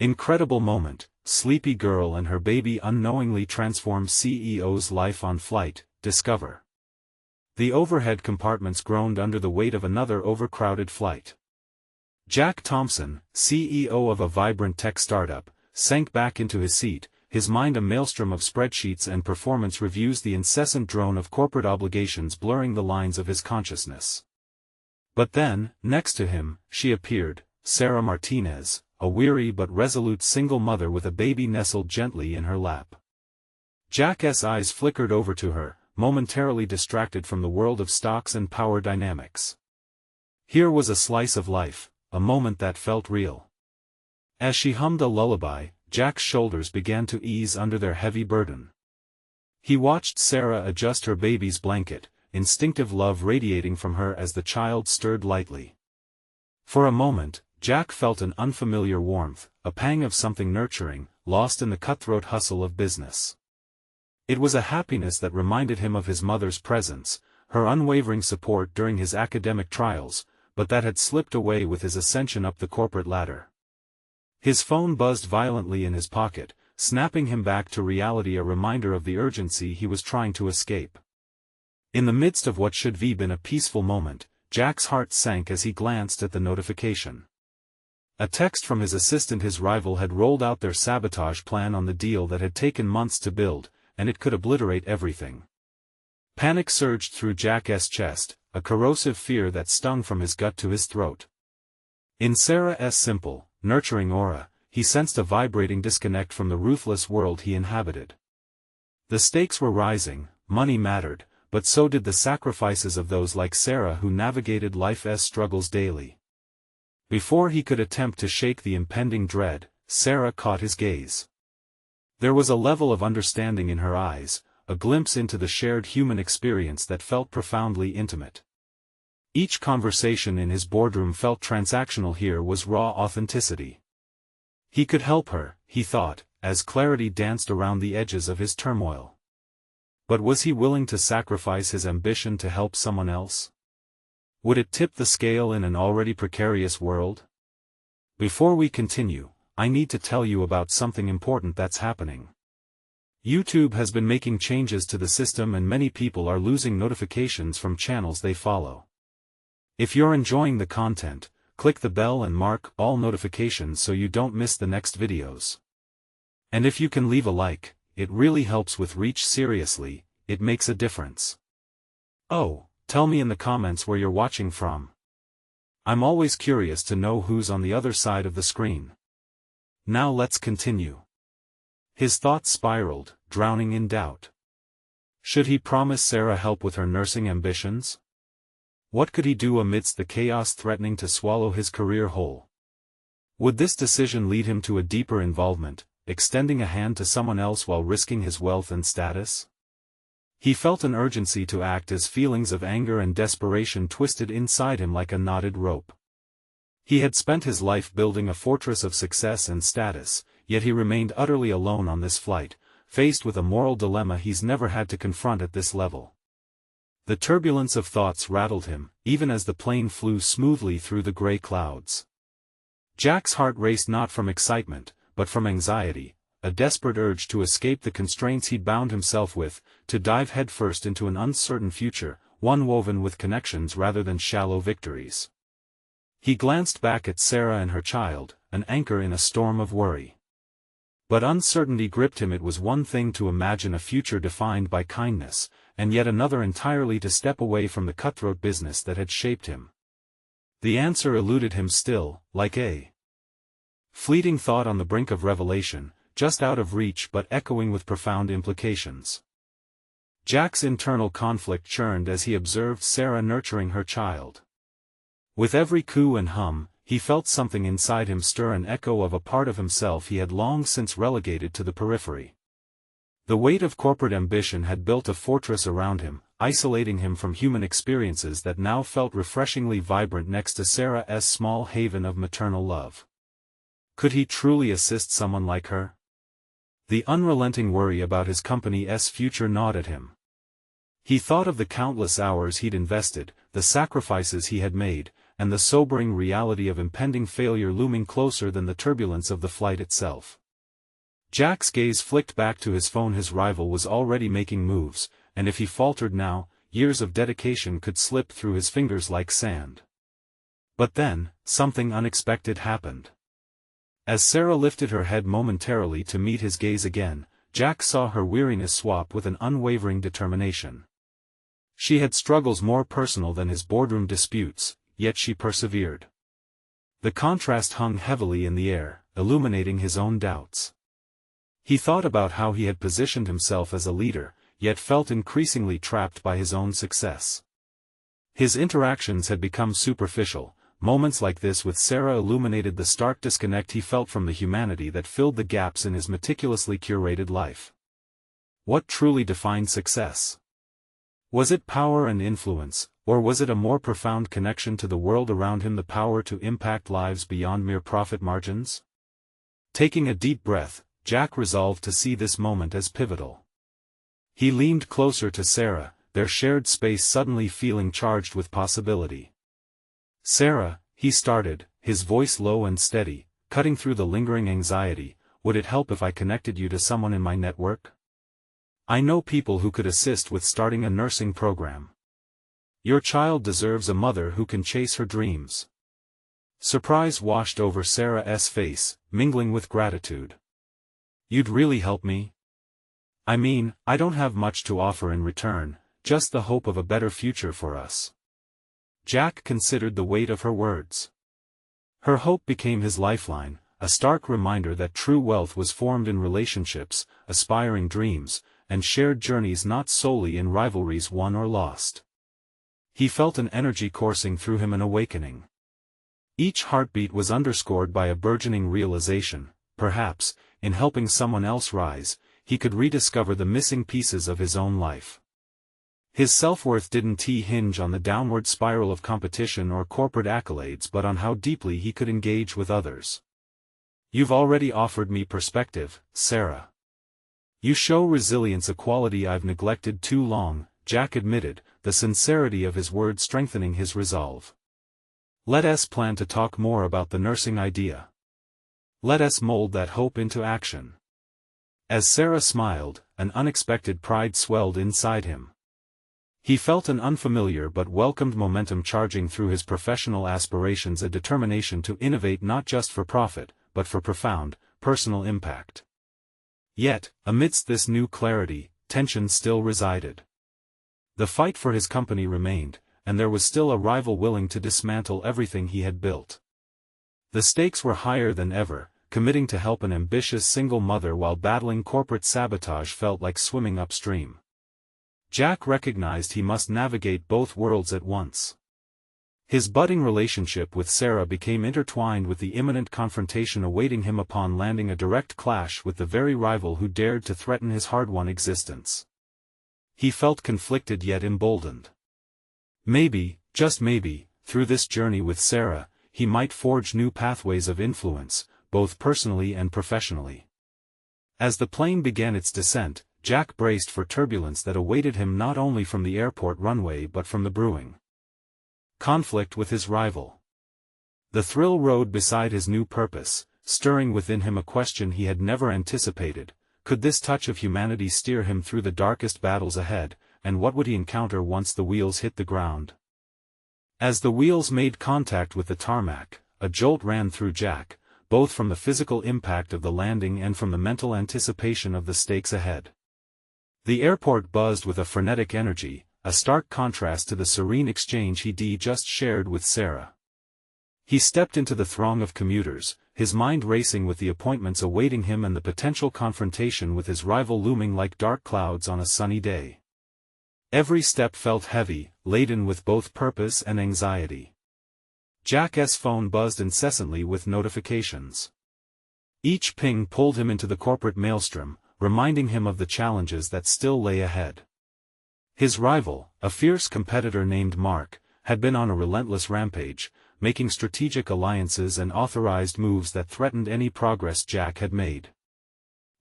Incredible moment, sleepy girl and her baby unknowingly transform CEO's life on flight, discover. The overhead compartments groaned under the weight of another overcrowded flight. Jack Thompson, CEO of a vibrant tech startup, sank back into his seat, his mind a maelstrom of spreadsheets and performance reviews, the incessant drone of corporate obligations blurring the lines of his consciousness. But then, next to him, she appeared, Sarah Martinez, a weary but resolute single mother with a baby nestled gently in her lap. Jack's eyes flickered over to her, momentarily distracted from the world of stocks and power dynamics. Here was a slice of life, a moment that felt real. As she hummed a lullaby, Jack's shoulders began to ease under their heavy burden. He watched Sarah adjust her baby's blanket, instinctive love radiating from her as the child stirred lightly. For a moment, Jack felt an unfamiliar warmth, a pang of something nurturing, lost in the cutthroat hustle of business. It was a happiness that reminded him of his mother's presence, her unwavering support during his academic trials, but that had slipped away with his ascension up the corporate ladder. His phone buzzed violently in his pocket, snapping him back to reality, a reminder of the urgency he was trying to escape. In the midst of what should have been a peaceful moment, Jack's heart sank as he glanced at the notification. A text from his assistant. His rival had rolled out their sabotage plan on the deal that had taken months to build, and it could obliterate everything. Panic surged through Jack's chest, a corrosive fear that stung from his gut to his throat. In Sarah's simple, nurturing aura, he sensed a vibrating disconnect from the ruthless world he inhabited. The stakes were rising, money mattered, but so did the sacrifices of those like Sarah who navigated life's struggles daily. Before he could attempt to shake the impending dread, Sarah caught his gaze. There was a level of understanding in her eyes, a glimpse into the shared human experience that felt profoundly intimate. Each conversation in his boardroom felt transactional. Here was raw authenticity. He could help her, he thought, as clarity danced around the edges of his turmoil. But was he willing to sacrifice his ambition to help someone else? Would it tip the scale in an already precarious world? Before we continue, I need to tell you about something important that's happening. YouTube has been making changes to the system and many people are losing notifications from channels they follow. If you're enjoying the content, click the bell and mark all notifications so you don't miss the next videos. And if you can leave a like, it really helps with reach. Seriously, it makes a difference. Oh, tell me in the comments where you're watching from. I'm always curious to know who's on the other side of the screen. Now let's continue. His thoughts spiraled, drowning in doubt. Should he promise Sarah help with her nursing ambitions? What could he do amidst the chaos threatening to swallow his career whole? Would this decision lead him to a deeper involvement, extending a hand to someone else while risking his wealth and status? He felt an urgency to act as feelings of anger and desperation twisted inside him like a knotted rope. He had spent his life building a fortress of success and status, yet he remained utterly alone on this flight, faced with a moral dilemma he's never had to confront at this level. The turbulence of thoughts rattled him, even as the plane flew smoothly through the gray clouds. Jack's heart raced not from excitement, but from anxiety, a desperate urge to escape the constraints he'd bound himself with, to dive headfirst into an uncertain future, one woven with connections rather than shallow victories. He glanced back at Sarah and her child, an anchor in a storm of worry. But uncertainty gripped him. It was one thing to imagine a future defined by kindness, and yet another entirely to step away from the cutthroat business that had shaped him. The answer eluded him still, like a fleeting thought on the brink of revelation, just out of reach but echoing with profound implications. Jack's internal conflict churned as he observed Sarah nurturing her child. With every coo and hum, he felt something inside him stir, an echo of a part of himself he had long since relegated to the periphery. The weight of corporate ambition had built a fortress around him, isolating him from human experiences that now felt refreshingly vibrant next to Sarah's small haven of maternal love. Could he truly assist someone like her? The unrelenting worry about his company's future gnawed at him. He thought of the countless hours he'd invested, the sacrifices he had made, and the sobering reality of impending failure looming closer than the turbulence of the flight itself. Jack's gaze flicked back to his phone. His rival was already making moves, and if he faltered now, years of dedication could slip through his fingers like sand. But then, something unexpected happened. As Sarah lifted her head momentarily to meet his gaze again, Jack saw her weariness swap with an unwavering determination. She had struggles more personal than his boardroom disputes, yet she persevered. The contrast hung heavily in the air, illuminating his own doubts. He thought about how he had positioned himself as a leader, yet felt increasingly trapped by his own success. His interactions had become superficial. Moments like this with Sarah illuminated the stark disconnect he felt from the humanity that filled the gaps in his meticulously curated life. What truly defined success? Was it power and influence, or was it a more profound connection to the world around him, the power to impact lives beyond mere profit margins? Taking a deep breath, Jack resolved to see this moment as pivotal. He leaned closer to Sarah, their shared space suddenly feeling charged with possibility. "Sarah," he started, his voice low and steady, cutting through the lingering anxiety, "would it help if I connected you to someone in my network? I know people who could assist with starting a nursing program. Your child deserves a mother who can chase her dreams." Surprise washed over Sarah's face, mingling with gratitude. "You'd really help me? I mean, I don't have much to offer in return, just the hope of a better future for us." Jack considered the weight of her words. Her hope became his lifeline, a stark reminder that true wealth was formed in relationships, aspiring dreams, and shared journeys, not solely in rivalries won or lost. He felt an energy coursing through him, an awakening. Each heartbeat was underscored by a burgeoning realization, perhaps, in helping someone else rise, he could rediscover the missing pieces of his own life. His self-worth didn't hinge on the downward spiral of competition or corporate accolades, but on how deeply he could engage with others. "You've already offered me perspective, Sarah. You show resilience, a quality I've neglected too long," Jack admitted, the sincerity of his words strengthening his resolve. "Let us plan to talk more about the nursing idea. Let us mold that hope into action." As Sarah smiled, an unexpected pride swelled inside him. He felt an unfamiliar but welcomed momentum charging through his professional aspirations, a determination to innovate not just for profit, but for profound, personal impact. Yet, amidst this new clarity, tension still resided. The fight for his company remained, and there was still a rival willing to dismantle everything he had built. The stakes were higher than ever. Committing to help an ambitious single mother while battling corporate sabotage felt like swimming upstream. Jack recognized he must navigate both worlds at once. His budding relationship with Sarah became intertwined with the imminent confrontation awaiting him upon landing, a direct clash with the very rival who dared to threaten his hard-won existence. He felt conflicted yet emboldened. Maybe, just maybe, through this journey with Sarah, he might forge new pathways of influence, both personally and professionally. As the plane began its descent, Jack braced for turbulence that awaited him not only from the airport runway but from the brewing conflict with his rival. The thrill rode beside his new purpose, stirring within him a question he had never anticipated: could this touch of humanity steer him through the darkest battles ahead, and what would he encounter once the wheels hit the ground? As the wheels made contact with the tarmac, a jolt ran through Jack, both from the physical impact of the landing and from the mental anticipation of the stakes ahead. The airport buzzed with a frenetic energy, a stark contrast to the serene exchange he'd just shared with Sarah. He stepped into the throng of commuters, his mind racing with the appointments awaiting him and the potential confrontation with his rival looming like dark clouds on a sunny day. Every step felt heavy, laden with both purpose and anxiety. Jack's phone buzzed incessantly with notifications. Each ping pulled him into the corporate maelstrom, reminding him of the challenges that still lay ahead. His rival, a fierce competitor named Mark, had been on a relentless rampage, making strategic alliances and authorized moves that threatened any progress Jack had made.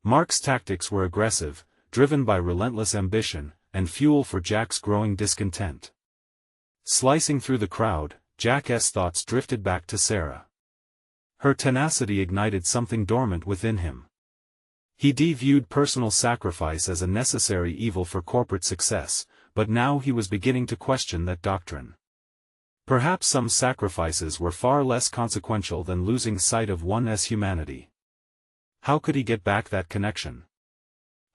Mark's tactics were aggressive, driven by relentless ambition, and fuel for Jack's growing discontent. Slicing through the crowd, Jack's thoughts drifted back to Sarah. Her tenacity ignited something dormant within him. He viewed personal sacrifice as a necessary evil for corporate success, but now he was beginning to question that doctrine. Perhaps some sacrifices were far less consequential than losing sight of one's humanity. How could he get back that connection?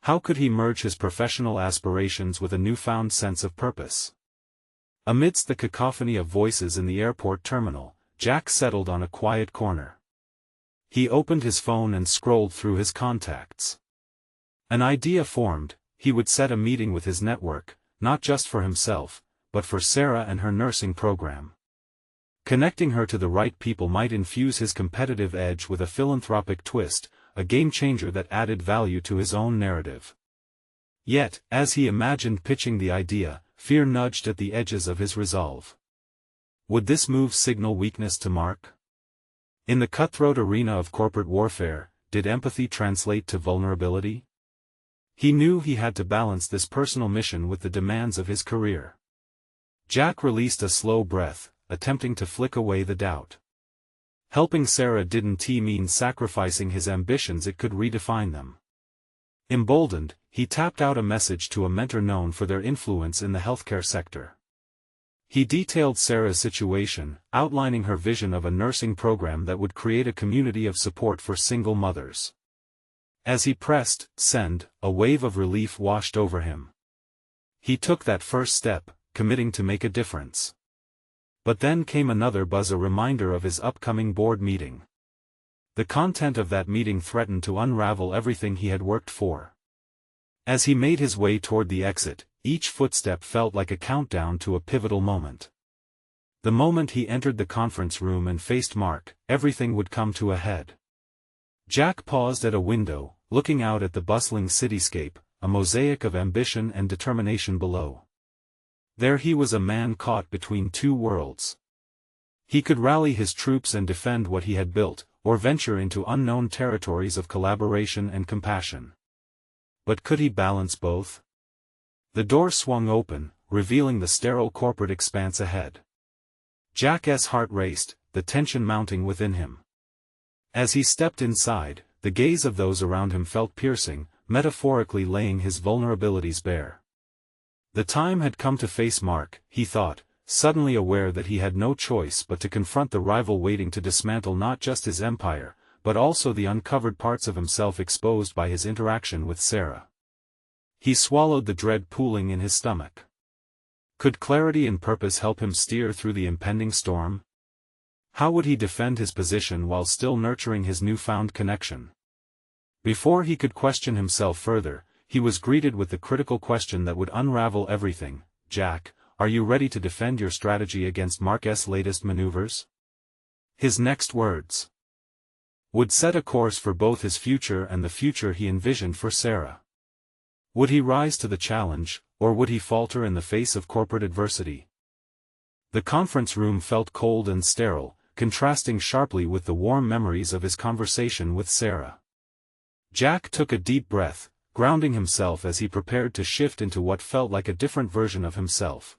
How could he merge his professional aspirations with a newfound sense of purpose? Amidst the cacophony of voices in the airport terminal, Jack settled on a quiet corner. He opened his phone and scrolled through his contacts. An idea formed: he would set a meeting with his network, not just for himself, but for Sarah and her nursing program. Connecting her to the right people might infuse his competitive edge with a philanthropic twist, a game-changer that added value to his own narrative. Yet, as he imagined pitching the idea, fear nudged at the edges of his resolve. Would this move signal weakness to Mark? In the cutthroat arena of corporate warfare, did empathy translate to vulnerability? He knew he had to balance this personal mission with the demands of his career. Jack released a slow breath, attempting to flick away the doubt. Helping Sarah didn't mean sacrificing his ambitions, it could redefine them. Emboldened, he tapped out a message to a mentor known for their influence in the healthcare sector. He detailed Sarah's situation, outlining her vision of a nursing program that would create a community of support for single mothers. As he pressed send, a wave of relief washed over him. He took that first step, committing to make a difference. But then came another buzz, a reminder of his upcoming board meeting. The content of that meeting threatened to unravel everything he had worked for. As he made his way toward the exit, each footstep felt like a countdown to a pivotal moment. The moment he entered the conference room and faced Mark, everything would come to a head. Jack paused at a window, looking out at the bustling cityscape, a mosaic of ambition and determination below. There he was, a man caught between two worlds. He could rally his troops and defend what he had built, or venture into unknown territories of collaboration and compassion. But could he balance both? The door swung open, revealing the sterile corporate expanse ahead. Jack's heart raced, the tension mounting within him. As he stepped inside, the gaze of those around him felt piercing, metaphorically laying his vulnerabilities bare. The time had come to face Mark, he thought, suddenly aware that he had no choice but to confront the rival waiting to dismantle not just his empire, but also the uncovered parts of himself exposed by his interaction with Sarah. He swallowed the dread pooling in his stomach. Could clarity and purpose help him steer through the impending storm? How would he defend his position while still nurturing his newfound connection? Before he could question himself further, he was greeted with the critical question that would unravel everything: Jack, are you ready to defend your strategy against Mark's latest maneuvers? His next words would set a course for both his future and the future he envisioned for Sarah. Would he rise to the challenge, or would he falter in the face of corporate adversity? The conference room felt cold and sterile, contrasting sharply with the warm memories of his conversation with Sarah. Jack took a deep breath, grounding himself as he prepared to shift into what felt like a different version of himself.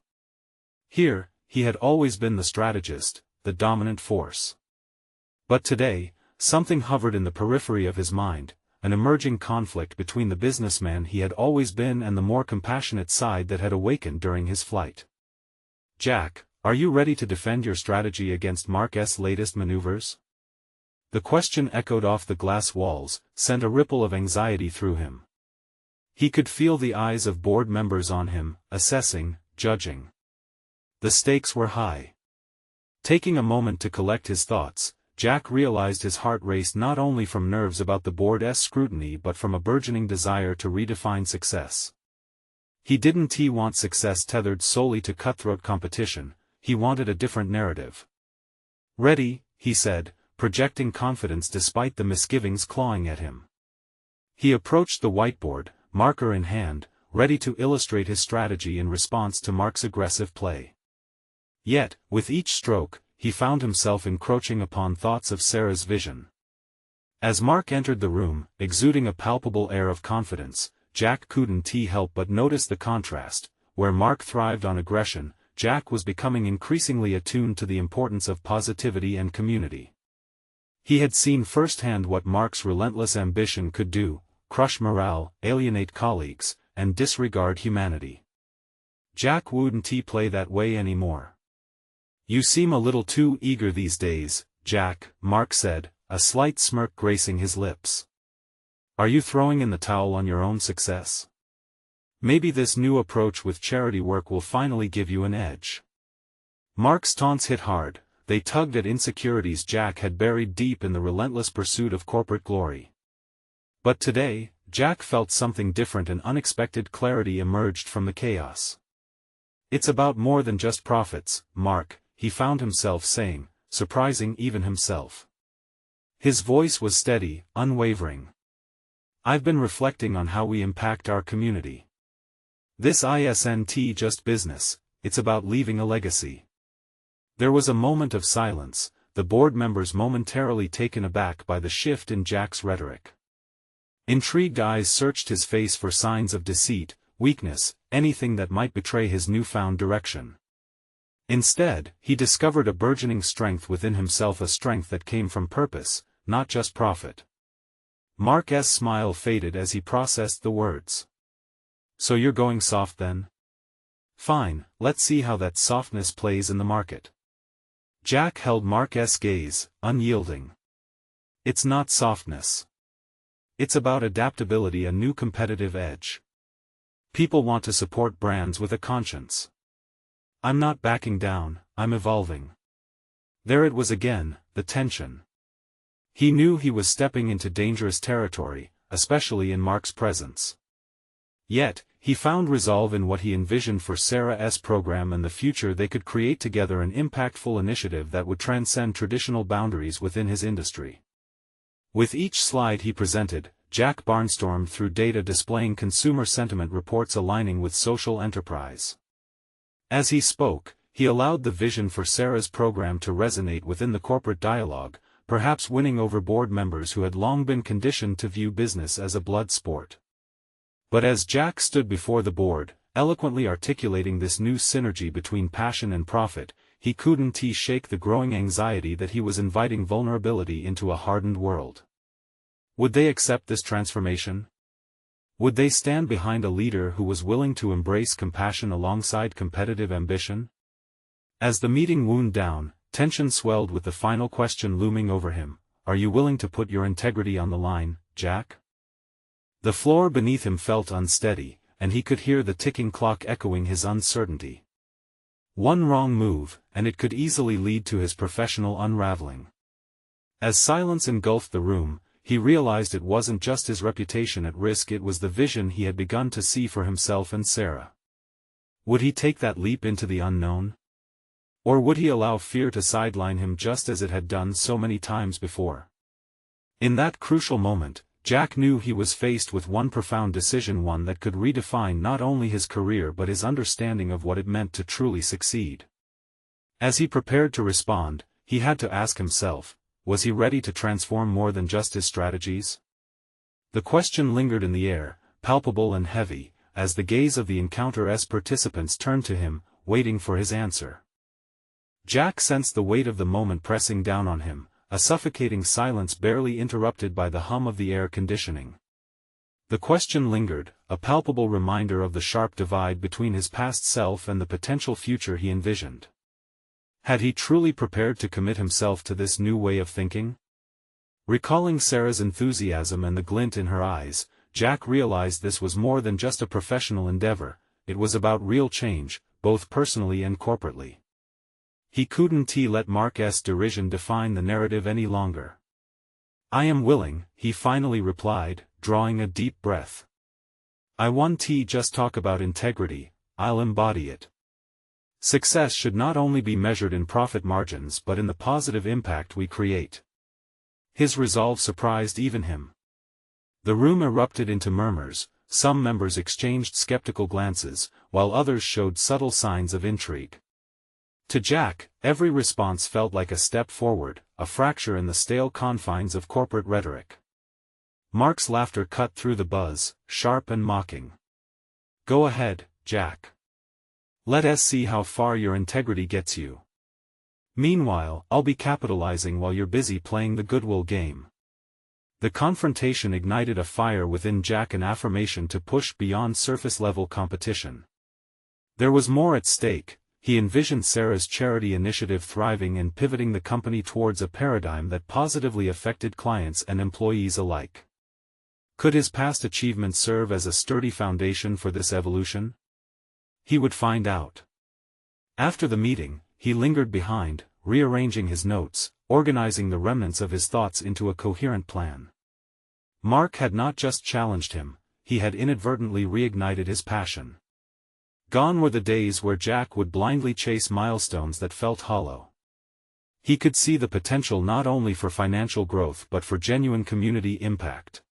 Here, he had always been the strategist, the dominant force. But today, something hovered in the periphery of his mind, an emerging conflict between the businessman he had always been and the more compassionate side that had awakened during his flight. Jack, are you ready to defend your strategy against Mark's latest maneuvers? The question echoed off the glass walls, sent a ripple of anxiety through him. He could feel the eyes of board members on him, assessing, judging. The stakes were high. Taking a moment to collect his thoughts, Jack realized his heart raced not only from nerves about the board's scrutiny but from a burgeoning desire to redefine success. He didn't want success tethered solely to cutthroat competition, he wanted a different narrative. Ready, he said, projecting confidence despite the misgivings clawing at him. He approached the whiteboard, marker in hand, ready to illustrate his strategy in response to Mark's aggressive play. Yet, with each stroke, he found himself encroaching upon thoughts of Sarah's vision. As Mark entered the room, exuding a palpable air of confidence, Jack couldn't help but notice the contrast. Where Mark thrived on aggression, Jack was becoming increasingly attuned to the importance of positivity and community. He had seen firsthand what Mark's relentless ambition could do: crush morale, alienate colleagues, and disregard humanity. Jack wouldn't play that way anymore. "You seem a little too eager these days, Jack," Mark said, a slight smirk gracing his lips. "Are you throwing in the towel on your own success? Maybe this new approach with charity work will finally give you an edge." Mark's taunts hit hard. They tugged at insecurities Jack had buried deep in the relentless pursuit of corporate glory. But today, Jack felt something different. An unexpected clarity emerged from the chaos. "It's about more than just profits, Mark," he found himself saying, surprising even himself. His voice was steady, unwavering. "I've been reflecting on how we impact our community. This isn't just business, it's about leaving a legacy." There was a moment of silence, the board members momentarily taken aback by the shift in Jack's rhetoric. Intrigued eyes searched his face for signs of deceit, weakness, anything that might betray his newfound direction. Instead, he discovered a burgeoning strength within himself, a strength that came from purpose, not just profit. Mark's smile faded as he processed the words. "So you're going soft then? Fine, let's see how that softness plays in the market." Jack held Mark's gaze, unyielding. "It's not softness. It's about adaptability, a new competitive edge. People want to support brands with a conscience. I'm not backing down, I'm evolving." There it was again, the tension. He knew he was stepping into dangerous territory, especially in Mark's presence. Yet, he found resolve in what he envisioned for Sarah's program and the future they could create together, an impactful initiative that would transcend traditional boundaries within his industry. With each slide he presented, Jack barnstormed through data displaying consumer sentiment reports aligning with social enterprise. As he spoke, he allowed the vision for Sarah's program to resonate within the corporate dialogue, perhaps winning over board members who had long been conditioned to view business as a blood sport. But as Jack stood before the board, eloquently articulating this new synergy between passion and profit, he couldn't shake the growing anxiety that he was inviting vulnerability into a hardened world. Would they accept this transformation? Would they stand behind a leader who was willing to embrace compassion alongside competitive ambition? As the meeting wound down, tension swelled with the final question looming over him: "Are you willing to put your integrity on the line, Jack?" The floor beneath him felt unsteady, and he could hear the ticking clock echoing his uncertainty. One wrong move, and it could easily lead to his professional unraveling. As silence engulfed the room, he realized it wasn't just his reputation at risk, it was the vision he had begun to see for himself and Sarah. Would he take that leap into the unknown? Or would he allow fear to sideline him just as it had done so many times before? In that crucial moment, Jack knew he was faced with one profound decision, one that could redefine not only his career but his understanding of what it meant to truly succeed. As he prepared to respond, he had to ask himself, was he ready to transform more than just his strategies? The question lingered in the air, palpable and heavy, as the gaze of the encounter's participants turned to him, waiting for his answer. Jack sensed the weight of the moment pressing down on him, a suffocating silence barely interrupted by the hum of the air conditioning. The question lingered, a palpable reminder of the sharp divide between his past self and the potential future he envisioned. Had he truly prepared to commit himself to this new way of thinking? Recalling Sarah's enthusiasm and the glint in her eyes, Jack realized this was more than just a professional endeavor, it was about real change, both personally and corporately. He couldn't let Mark's derision define the narrative any longer. "I am willing," he finally replied, drawing a deep breath. "I won't just talk about integrity, I'll embody it. Success should not only be measured in profit margins but in the positive impact we create." His resolve surprised even him. The room erupted into murmurs, some members exchanged skeptical glances, while others showed subtle signs of intrigue. To Jack, every response felt like a step forward, a fracture in the stale confines of corporate rhetoric. Mark's laughter cut through the buzz, sharp and mocking. "Go ahead, Jack. Let's see how far your integrity gets you. Meanwhile, I'll be capitalizing while you're busy playing the goodwill game." The confrontation ignited a fire within Jack, an affirmation to push beyond surface-level competition. There was more at stake. He envisioned Sarah's charity initiative thriving and pivoting the company towards a paradigm that positively affected clients and employees alike. Could his past achievements serve as a sturdy foundation for this evolution? He would find out. After the meeting, he lingered behind, rearranging his notes, organizing the remnants of his thoughts into a coherent plan. Mark had not just challenged him, he had inadvertently reignited his passion. Gone were the days where Jack would blindly chase milestones that felt hollow. He could see the potential not only for financial growth but for genuine community impact.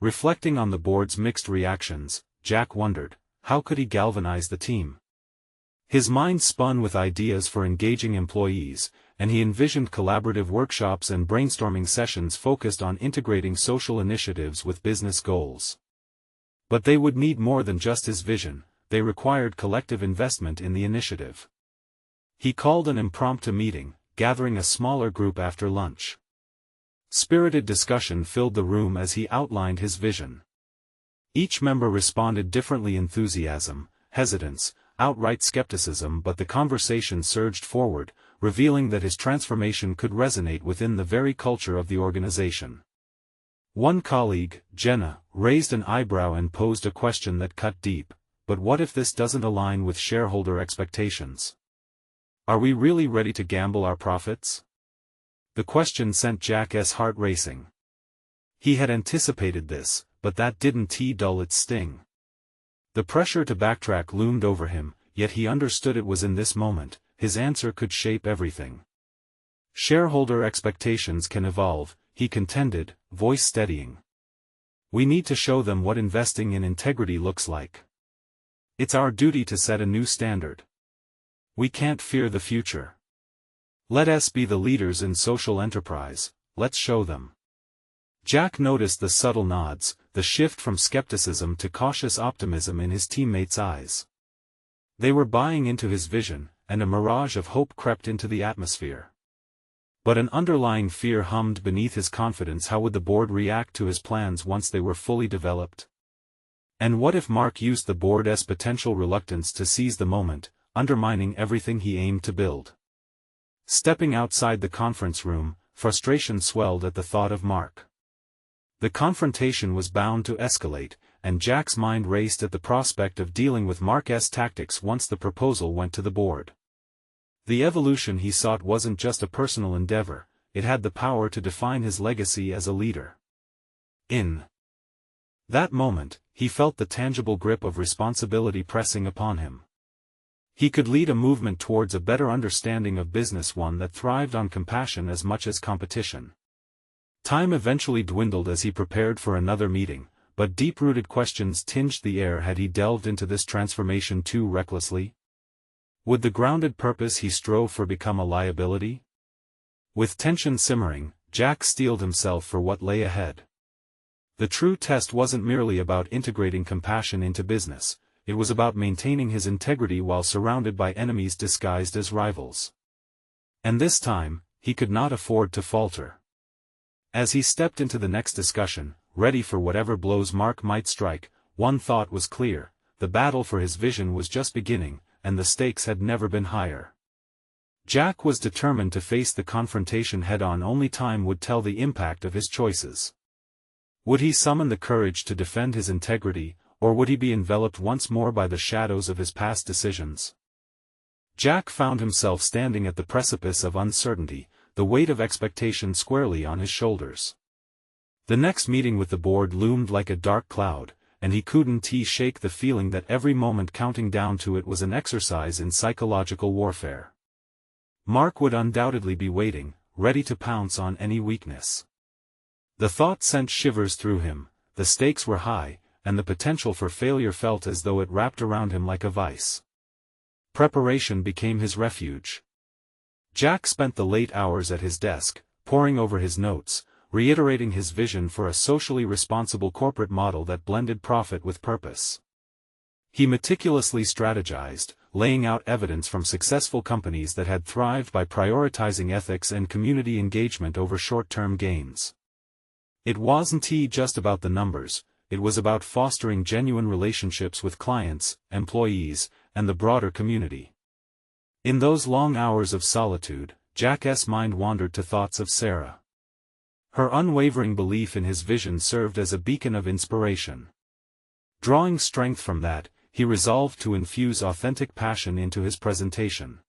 Reflecting on the board's mixed reactions, Jack wondered, how could he galvanize the team? His mind spun with ideas for engaging employees, and he envisioned collaborative workshops and brainstorming sessions focused on integrating social initiatives with business goals. But they would need more than just his vision, they required collective investment in the initiative. He called an impromptu meeting, gathering a smaller group after lunch. Spirited discussion filled the room as he outlined his vision. Each member responded differently: enthusiasm, hesitance, outright skepticism, but the conversation surged forward, revealing that his transformation could resonate within the very culture of the organization. One colleague, Jenna, raised an eyebrow and posed a question that cut deep: but what if this doesn't align with shareholder expectations? Are we really ready to gamble our profits? The question sent Jack's heart racing. He had anticipated this, but that didn't dull its sting. The pressure to backtrack loomed over him, yet he understood it was in this moment his answer could shape everything. Shareholder expectations can evolve, he contended, voice steadying. We need to show them what investing in integrity looks like. It's our duty to set a new standard. We can't fear the future. Let us be the leaders in social enterprise, let's show them. Jack noticed the subtle nods, the shift from skepticism to cautious optimism in his teammates' eyes. They were buying into his vision, and a mirage of hope crept into the atmosphere. But an underlying fear hummed beneath his confidence. How would the board react to his plans once they were fully developed? And what if Mark used the board's potential reluctance to seize the moment, undermining everything he aimed to build? Stepping outside the conference room, frustration swelled at the thought of Mark. The confrontation was bound to escalate, and Jack's mind raced at the prospect of dealing with Mark's tactics once the proposal went to the board. The evolution he sought wasn't just a personal endeavor, it had the power to define his legacy as a leader. In that moment, he felt the tangible grip of responsibility pressing upon him. He could lead a movement towards a better understanding of business, one that thrived on compassion as much as competition. Time eventually dwindled as he prepared for another meeting, but deep-rooted questions tinged the air. Had he delved into this transformation too recklessly? Would the grounded purpose he strove for become a liability? With tension simmering, Jack steeled himself for what lay ahead. The true test wasn't merely about integrating compassion into business, it was about maintaining his integrity while surrounded by enemies disguised as rivals. And this time, he could not afford to falter. As he stepped into the next discussion, ready for whatever blows Mark might strike, one thought was clear: the battle for his vision was just beginning, and the stakes had never been higher. Jack was determined to face the confrontation head-on. Only time would tell the impact of his choices. Would he summon the courage to defend his integrity, or would he be enveloped once more by the shadows of his past decisions? Jack found himself standing at the precipice of uncertainty, the weight of expectation squarely on his shoulders. The next meeting with the board loomed like a dark cloud, and he couldn't shake the feeling that every moment counting down to it was an exercise in psychological warfare. Mark would undoubtedly be waiting, ready to pounce on any weakness. The thought sent shivers through him. The stakes were high, and the potential for failure felt as though it wrapped around him like a vice. Preparation became his refuge. Jack spent the late hours at his desk, poring over his notes, reiterating his vision for a socially responsible corporate model that blended profit with purpose. He meticulously strategized, laying out evidence from successful companies that had thrived by prioritizing ethics and community engagement over short-term gains. It wasn't just about the numbers, it was about fostering genuine relationships with clients, employees, and the broader community. In those long hours of solitude, Jack's mind wandered to thoughts of Sarah. Her unwavering belief in his vision served as a beacon of inspiration. Drawing strength from that, he resolved to infuse authentic passion into his presentation.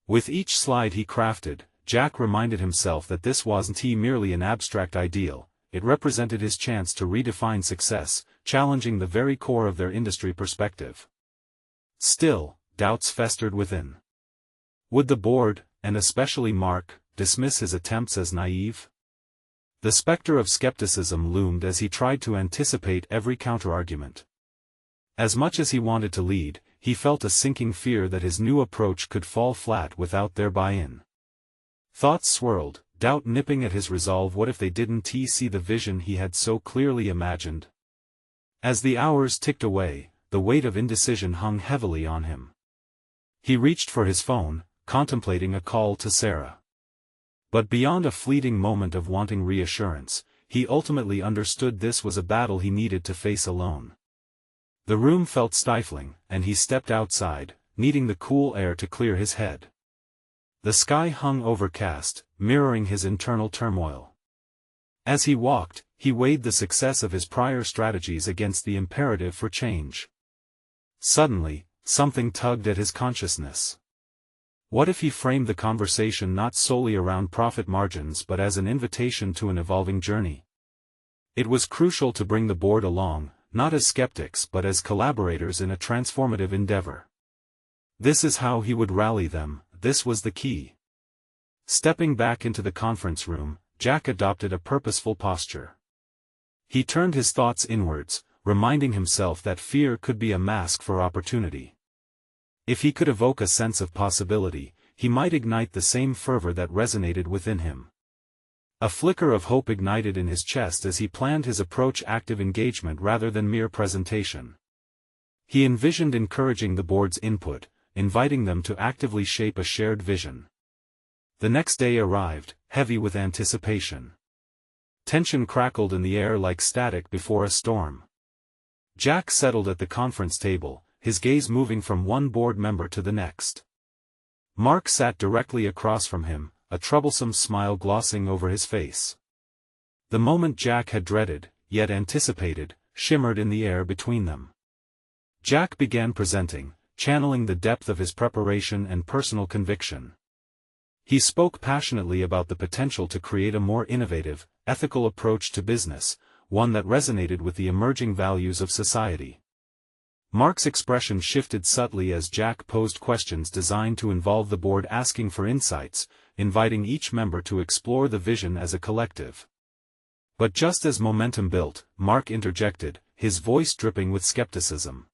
With each slide he crafted, Jack reminded himself that this wasn't merely an abstract ideal, it represented his chance to redefine success, challenging the very core of their industry perspective. Still, doubts festered within. Would the board, and especially Mark, dismiss his attempts as naive? The specter of skepticism loomed as he tried to anticipate every counterargument. As much as he wanted to lead, he felt a sinking fear that his new approach could fall flat without their buy-in. Thoughts swirled, doubt nipping at his resolve. What if they didn't see the vision he had so clearly imagined? As the hours ticked away, the weight of indecision hung heavily on him. He reached for his phone, contemplating a call to Sarah. But beyond a fleeting moment of wanting reassurance, he ultimately understood this was a battle he needed to face alone. The room felt stifling, and he stepped outside, needing the cool air to clear his head. The sky hung overcast, mirroring his internal turmoil. As he walked, he weighed the success of his prior strategies against the imperative for change. Suddenly, something tugged at his consciousness. What if he framed the conversation not solely around profit margins but as an invitation to an evolving journey? It was crucial to bring the board along, not as skeptics but as collaborators in a transformative endeavor. This is how he would rally them, this was the key. Stepping back into the conference room, Jack adopted a purposeful posture. He turned his thoughts inwards, reminding himself that fear could be a mask for opportunity. If he could evoke a sense of possibility, he might ignite the same fervor that resonated within him. A flicker of hope ignited in his chest as he planned his approach: active engagement rather than mere presentation. He envisioned encouraging the board's input, inviting them to actively shape a shared vision. The next day arrived, heavy with anticipation. Tension crackled in the air like static before a storm. Jack settled at the conference table, his gaze moving from one board member to the next. Mark sat directly across from him, a troublesome smile glossing over his face. The moment Jack had dreaded, yet anticipated, shimmered in the air between them. Jack began presenting, channeling the depth of his preparation and personal conviction. He spoke passionately about the potential to create a more innovative, ethical approach to business, one that resonated with the emerging values of society. Mark's expression shifted subtly as Jack posed questions designed to involve the board, asking for insights, inviting each member to explore the vision as a collective. But just as momentum built, Mark interjected, his voice dripping with skepticism.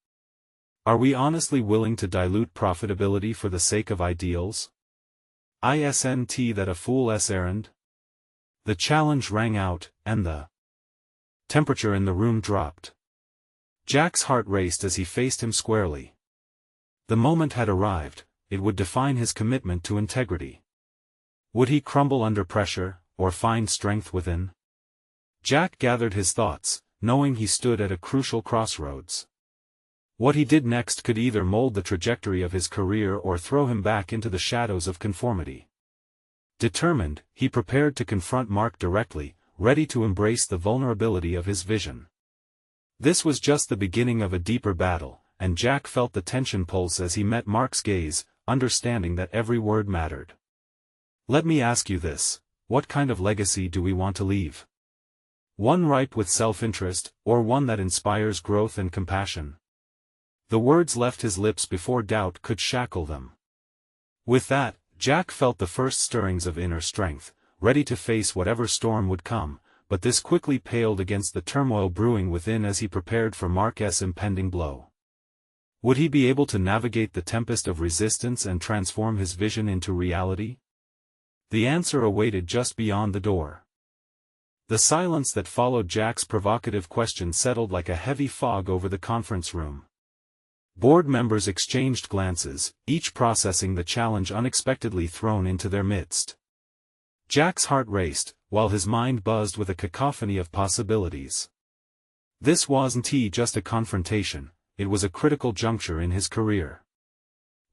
Are we honestly willing to dilute profitability for the sake of ideals? Isn't that a fool's errand? The challenge rang out, and the temperature in the room dropped. Jack's heart raced as he faced him squarely. The moment had arrived, it would define his commitment to integrity. Would he crumble under pressure, or find strength within? Jack gathered his thoughts, knowing he stood at a crucial crossroads. What he did next could either mold the trajectory of his career or throw him back into the shadows of conformity. Determined, he prepared to confront Mark directly, ready to embrace the vulnerability of his vision. This was just the beginning of a deeper battle, and Jack felt the tension pulse as he met Mark's gaze, understanding that every word mattered. Let me ask you this, what kind of legacy do we want to leave? One ripe with self-interest, or one that inspires growth and compassion? The words left his lips before doubt could shackle them. With that, Jack felt the first stirrings of inner strength, ready to face whatever storm would come, but this quickly paled against the turmoil brewing within as he prepared for Mark's impending blow. Would he be able to navigate the tempest of resistance and transform his vision into reality? The answer awaited just beyond the door. The silence that followed Jack's provocative question settled like a heavy fog over the conference room. Board members exchanged glances, each processing the challenge unexpectedly thrown into their midst. Jack's heart raced, while his mind buzzed with a cacophony of possibilities. This wasn't just a confrontation, it was a critical juncture in his career.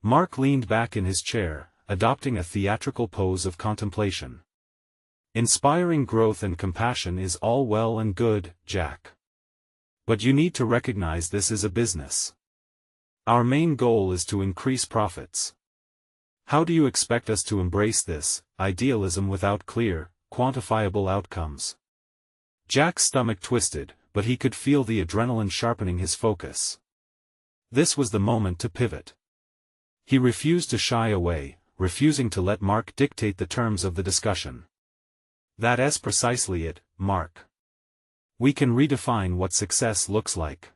Mark leaned back in his chair, adopting a theatrical pose of contemplation. Inspiring growth and compassion is all well and good, Jack. But you need to recognize this is a business. Our main goal is to increase profits. How do you expect us to embrace this idealism without clear, quantifiable outcomes? Jack's stomach twisted, but he could feel the adrenaline sharpening his focus. This was the moment to pivot. He refused to shy away, refusing to let Mark dictate the terms of the discussion. That's precisely it, Mark. We can redefine what success looks like.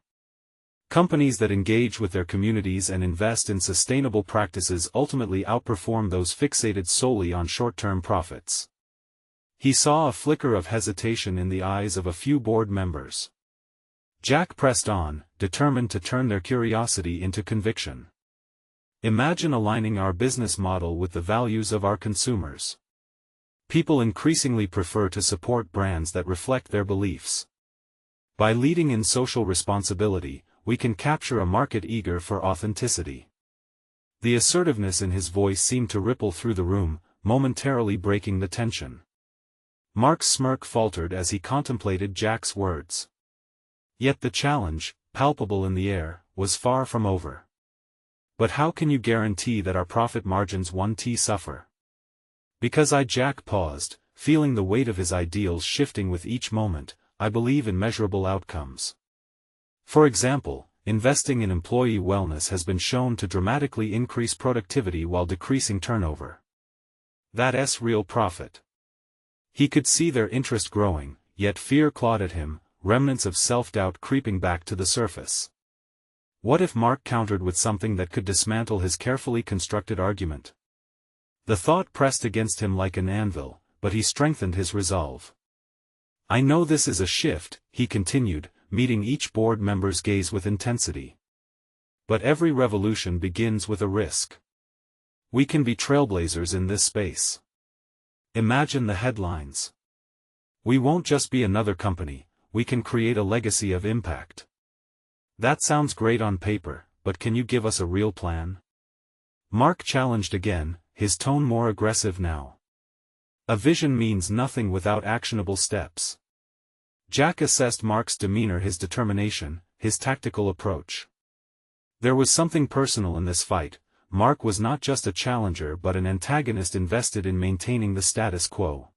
Companies that engage with their communities and invest in sustainable practices ultimately outperform those fixated solely on short-term profits. He saw a flicker of hesitation in the eyes of a few board members. Jack pressed on, determined to turn their curiosity into conviction. Imagine aligning our business model with the values of our consumers. People increasingly prefer to support brands that reflect their beliefs. By leading in social responsibility, we can capture a market eager for authenticity. The assertiveness in his voice seemed to ripple through the room, momentarily breaking the tension. Mark's smirk faltered as he contemplated Jack's words. Yet the challenge, palpable in the air, was far from over. But how can you guarantee that our profit margins won't suffer? Because Jack paused, feeling the weight of his ideals shifting with each moment. I believe in measurable outcomes. For example, investing in employee wellness has been shown to dramatically increase productivity while decreasing turnover. That's real profit. He could see their interest growing, yet fear clawed at him, remnants of self-doubt creeping back to the surface. What if Mark countered with something that could dismantle his carefully constructed argument? The thought pressed against him like an anvil, but he strengthened his resolve. I know this is a shift, he continued, meeting each board member's gaze with intensity. But every revolution begins with a risk. We can be trailblazers in this space. Imagine the headlines. We won't just be another company, we can create a legacy of impact. That sounds great on paper, but can you give us a real plan? Mark challenged again, his tone more aggressive now. A vision means nothing without actionable steps. Jack assessed Mark's demeanor, his determination, his tactical approach. There was something personal in this fight. Mark was not just a challenger but an antagonist invested in maintaining the status quo.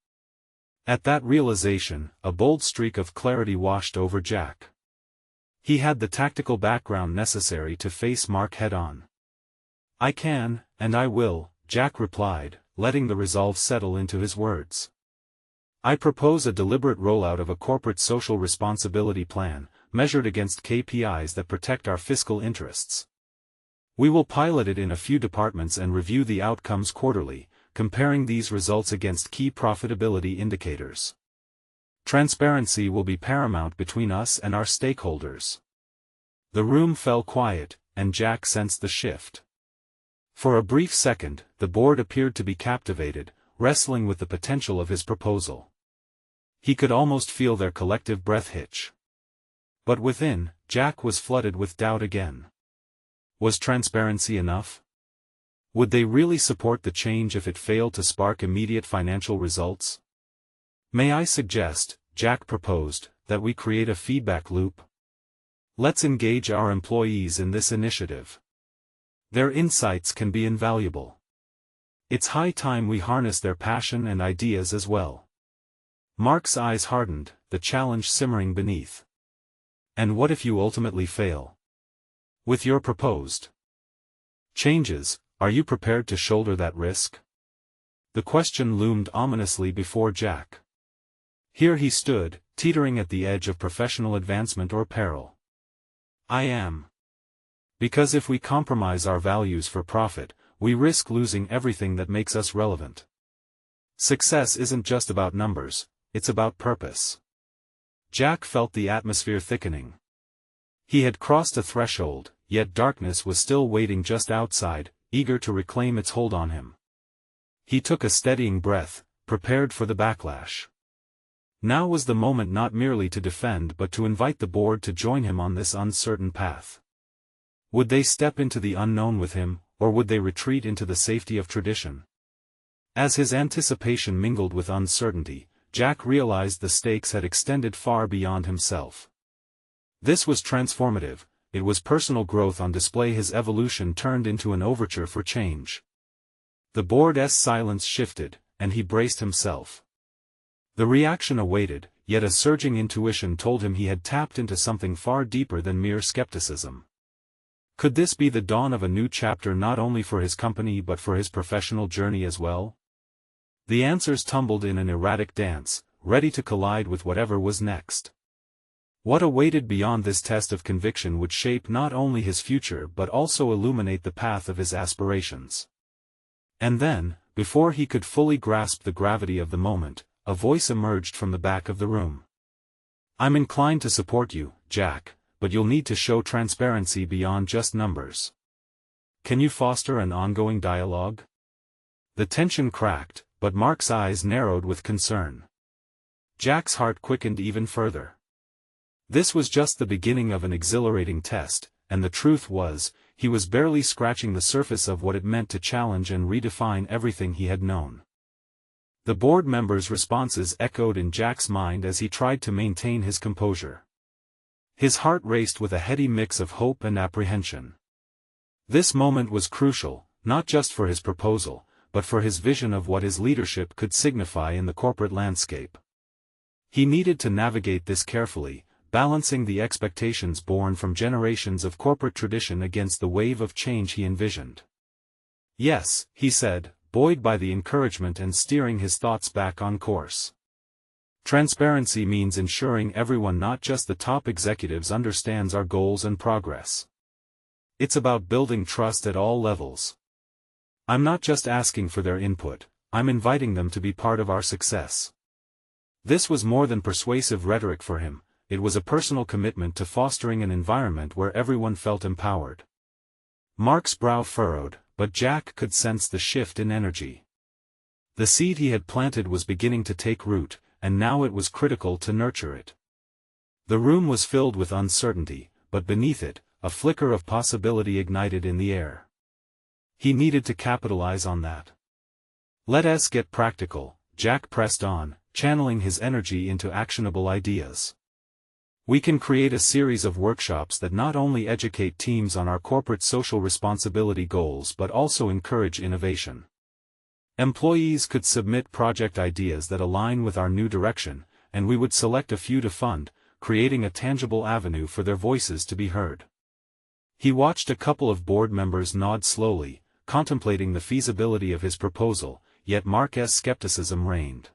At that realization, a bold streak of clarity washed over Jack. He had the tactical background necessary to face Mark head-on. I can, and I will, Jack replied, letting the resolve settle into his words. I propose a deliberate rollout of a corporate social responsibility plan, measured against KPIs that protect our fiscal interests. We will pilot it in a few departments and review the outcomes quarterly, comparing these results against key profitability indicators. Transparency will be paramount between us and our stakeholders. The room fell quiet, and Jack sensed the shift. For a brief second, the board appeared to be captivated, wrestling with the potential of his proposal. He could almost feel their collective breath hitch. But within, Jack was flooded with doubt again. Was transparency enough? Would they really support the change if it failed to spark immediate financial results? May I suggest, Jack proposed, that we create a feedback loop? Let's engage our employees in this initiative. Their insights can be invaluable. It's high time we harness their passion and ideas as well. Mark's eyes hardened, the challenge simmering beneath. And what if you ultimately fail? With your proposed changes, are you prepared to shoulder that risk? The question loomed ominously before Jack. Here he stood, teetering at the edge of professional advancement or peril. I am. Because if we compromise our values for profit, we risk losing everything that makes us relevant. Success isn't just about numbers, it's about purpose. Jack felt the atmosphere thickening. He had crossed a threshold, yet darkness was still waiting just outside, eager to reclaim its hold on him. He took a steadying breath, prepared for the backlash. Now was the moment not merely to defend but to invite the board to join him on this uncertain path. Would they step into the unknown with him, or would they retreat into the safety of tradition? As his anticipation mingled with uncertainty, Jack realized the stakes had extended far beyond himself. This was transformative, it was personal growth on display. His evolution turned into an overture for change. The board's silence shifted, and he braced himself. The reaction awaited, yet a surging intuition told him he had tapped into something far deeper than mere skepticism. Could this be the dawn of a new chapter not only for his company but for his professional journey as well? The answers tumbled in an erratic dance, ready to collide with whatever was next. What awaited beyond this test of conviction would shape not only his future but also illuminate the path of his aspirations. And then, before he could fully grasp the gravity of the moment, a voice emerged from the back of the room. "I'm inclined to support you, Jack, but you'll need to show transparency beyond just numbers. Can you foster an ongoing dialogue?" The tension cracked, but Mark's eyes narrowed with concern. Jack's heart quickened even further. This was just the beginning of an exhilarating test, and the truth was, he was barely scratching the surface of what it meant to challenge and redefine everything he had known. The board members' responses echoed in Jack's mind as he tried to maintain his composure. His heart raced with a heady mix of hope and apprehension. This moment was crucial, not just for his proposal, but for his vision of what his leadership could signify in the corporate landscape. He needed to navigate this carefully, balancing the expectations born from generations of corporate tradition against the wave of change he envisioned. "Yes," he said, buoyed by the encouragement and steering his thoughts back on course. "Transparency means ensuring everyone, not just the top executives, understands our goals and progress. It's about building trust at all levels. I'm not just asking for their input, I'm inviting them to be part of our success." This was more than persuasive rhetoric for him, it was a personal commitment to fostering an environment where everyone felt empowered. Mark's brow furrowed, but Jack could sense the shift in energy. The seed he had planted was beginning to take root, and now it was critical to nurture it. The room was filled with uncertainty, but beneath it, a flicker of possibility ignited in the air. He needed to capitalize on that. "Let us get practical," Jack pressed on, channeling his energy into actionable ideas. "We can create a series of workshops that not only educate teams on our corporate social responsibility goals but also encourage innovation. Employees could submit project ideas that align with our new direction, and we would select a few to fund, creating a tangible avenue for their voices to be heard." He watched a couple of board members nod slowly, contemplating the feasibility of his proposal, yet Mark's skepticism reigned.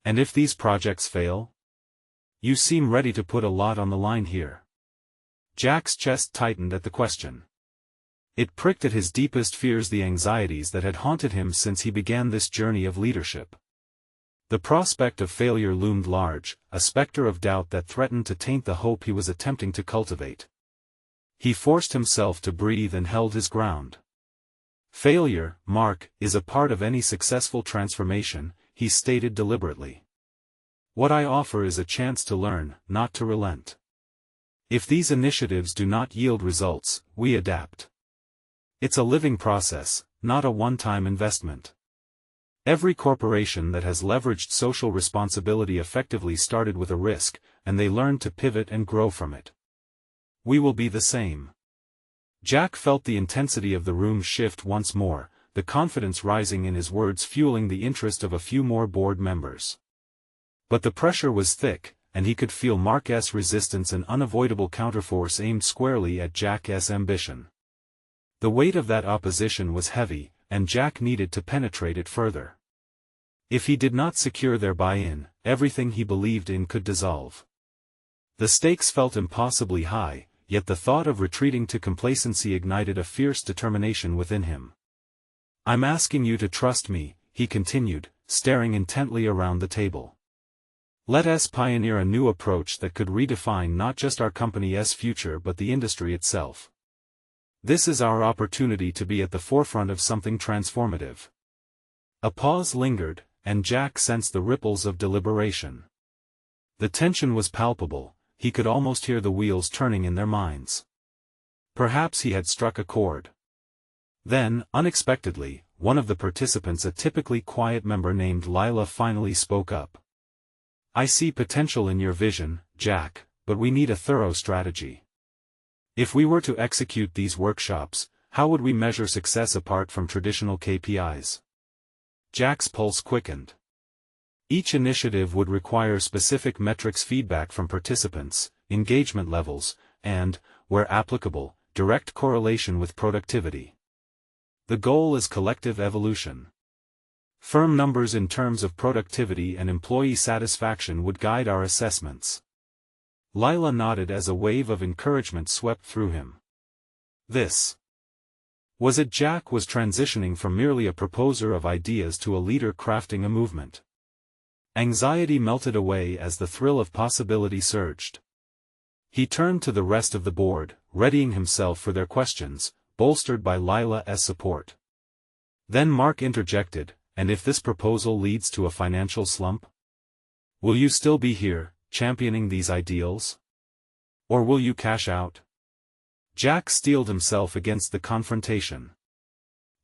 "And if these projects fail? You seem ready to put a lot on the line here." Jack's chest tightened at the question. It pricked at his deepest fears, the anxieties that had haunted him since he began this journey of leadership. The prospect of failure loomed large, a specter of doubt that threatened to taint the hope he was attempting to cultivate. He forced himself to breathe and held his ground. "Failure, Mark, is a part of any successful transformation," he stated deliberately. "What I offer is a chance to learn, not to relent. If these initiatives do not yield results, we adapt. It's a living process, not a one-time investment. Every corporation that has leveraged social responsibility effectively started with a risk, and they learned to pivot and grow from it. We will be the same." Jack felt the intensity of the room shift once more, the confidence rising in his words fueling the interest of a few more board members. But the pressure was thick, and he could feel Mark's resistance, an unavoidable counterforce aimed squarely at Jack's ambition. The weight of that opposition was heavy, and Jack needed to penetrate it further. If he did not secure their buy-in, everything he believed in could dissolve. The stakes felt impossibly high, yet the thought of retreating to complacency ignited a fierce determination within him. "I'm asking you to trust me," he continued, staring intently around the table. "Let us pioneer a new approach that could redefine not just our company's future but the industry itself. This is our opportunity to be at the forefront of something transformative. A pause lingered, and Jack sensed the ripples of deliberation. The tension was palpable, he could almost hear the wheels turning in their minds. Perhaps he had struck a chord. Then, unexpectedly, one of the participants, a typically quiet member named Lila, finally spoke up. "I see potential in your vision, Jack, but we need a thorough strategy. If we were to execute these workshops, how would we measure success apart from traditional KPIs?" Jack's pulse quickened. Each initiative would require specific metrics, feedback from participants, engagement levels, and, where applicable, direct correlation with productivity. The goal is collective evolution. Firm numbers in terms of productivity and employee satisfaction would guide our assessments. Lila nodded as a wave of encouragement swept through him. This was it. Jack was transitioning from merely a proposer of ideas to a leader crafting a movement. Anxiety melted away as the thrill of possibility surged. He turned to the rest of the board, readying himself for their questions, bolstered by Lila's support. Then Mark interjected, "And if this proposal leads to a financial slump? Will you still be here, championing these ideals? Or will you cash out?" Jack steeled himself against the confrontation.